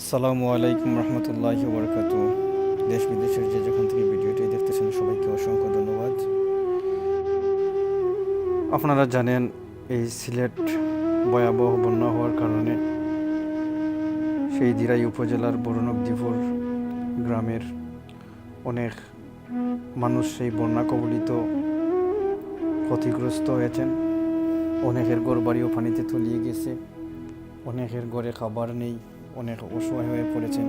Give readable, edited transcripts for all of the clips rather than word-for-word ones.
আসসালামু আলাইকুম রহমতুল্লাহি বরকাতু। দেশ বিদেশের যে যেখান থেকে ভিডিওটি দেখতেছেন সবাইকে অসংখ্য ধন্যবাদ। আপনারা জানেন এই সিলেট ভয়াবহ বন্যা হওয়ার কারণে সেই দিরাই উপজেলার বড়নকদিপুর গ্রামের অনেক মানুষ সেই বন্যা কবলিত ক্ষতিগ্রস্ত হয়েছেন। অনেকের ঘরবাড়িও পানিতে তলিয়ে গেছে, অনেকের ঘরে খাবার নেই, অনেক অসহায় হয়ে পড়েছেন।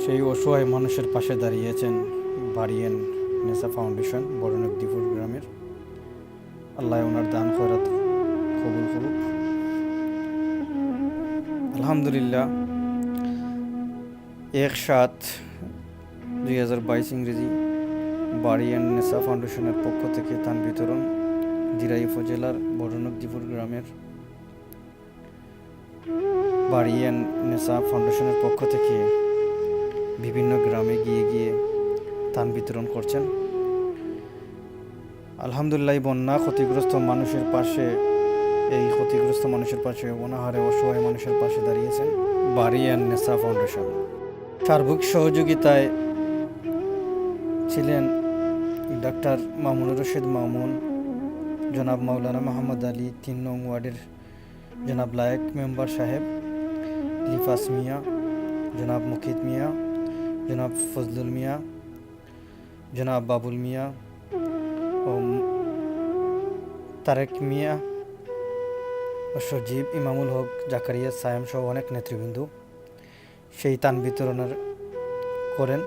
সেই অসহায় মানুষের পাশে দাঁড়িয়েছেন বাড়িয়েন নেশা ফাউন্ডেশন বড়নকদিপুর গ্রামের। আল্লাহ ওনার দান খয়রাত কবুল করুক। আলহামদুলিল্লাহ, 1/7/2022 ইংরেজি বাড়িয়েন নেশা ফাউন্ডেশনের পক্ষ থেকে ত্রাণ বিতরণ দিরাই উপজেলার বড়নকদিপুর গ্রামের বাড়িয়েন নেশা ফাউন্ডেশনের পক্ষ থেকে বিভিন্ন গ্রামে গিয়ে গিয়ে ত্রাণ বিতরণ করছেন। আলহামদুলিল্লাহ, বন্যা ক্ষতিগ্রস্ত মানুষের পাশে অনাহারে অসহায় মানুষের পাশে দাঁড়িয়েছেন বাড়িয়েন নেশা ফাউন্ডেশন। সার্বিক সহযোগিতায় ছিলেন ডাক্তার মামুনুর রশিদ মামুন, জনাব মাওলানা মোহাম্মদ আলী, 3 নং ওয়ার্ডের জনাব লায়েক মেম্বার সাহেব, লিফাস মিয়া, জনাব মুকিত মিয়া, জনাব ফজলুল মিয়া, জনাব বাবুল মিয়া ও তারেক মিয়া ও সজীব, ইমামুল হক, জাকারিয়া, সায়েম সহ অনেক নেতৃবৃন্দ সেই ত্রাণ বিতরণের করেন।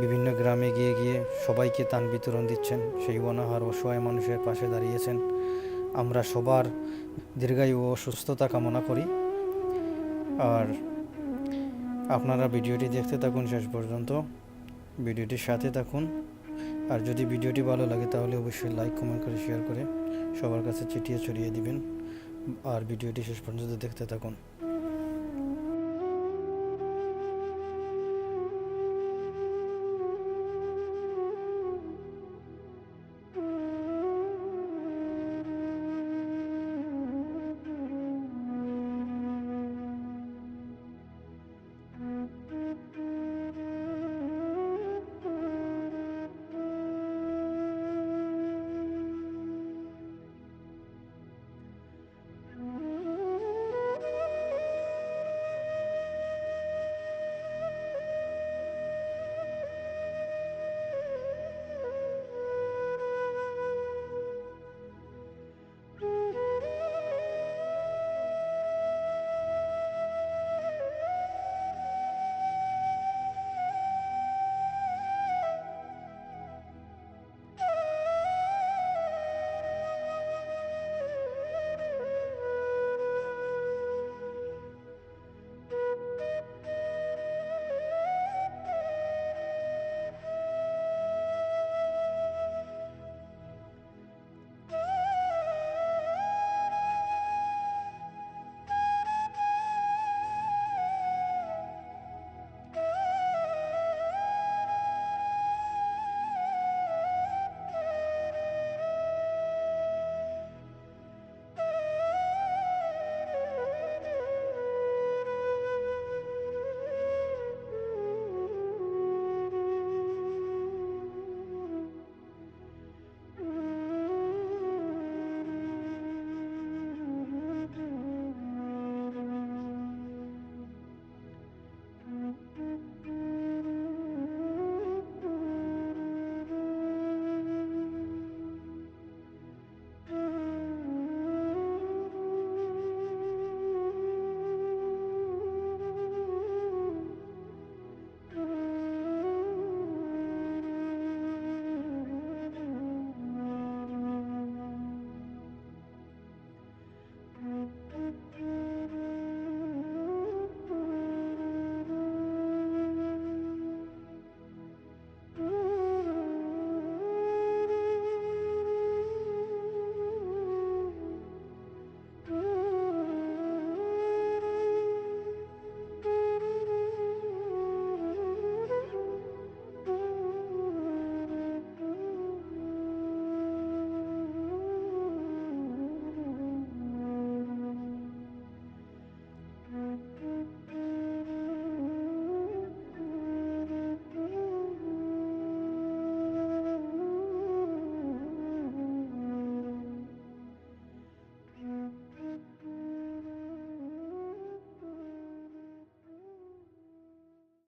বিভিন্ন গ্রামে গিয়ে গিয়ে সবাইকে ত্রাণ বিতরণ দিচ্ছেন, সেই অনাহার অসহায় মানুষের পাশে দাঁড়িয়েছেন। আমরা সবার দীর্ঘায়ু ও সুস্থতা কামনা করি। আর আপনারা ভিডিওটি দেখতে থাকুন শেষ পর্যন্ত, ভিডিওটির সাথে থাকুন। আর যদি ভিডিওটি ভালো লাগে তাহলে অবশ্যই লাইক, কমেন্ট করে শেয়ার করে সবার কাছে চিটিয়ে ছড়িয়ে দিবেন। আর ভিডিওটি শেষ পর্যন্ত দেখতে থাকুন।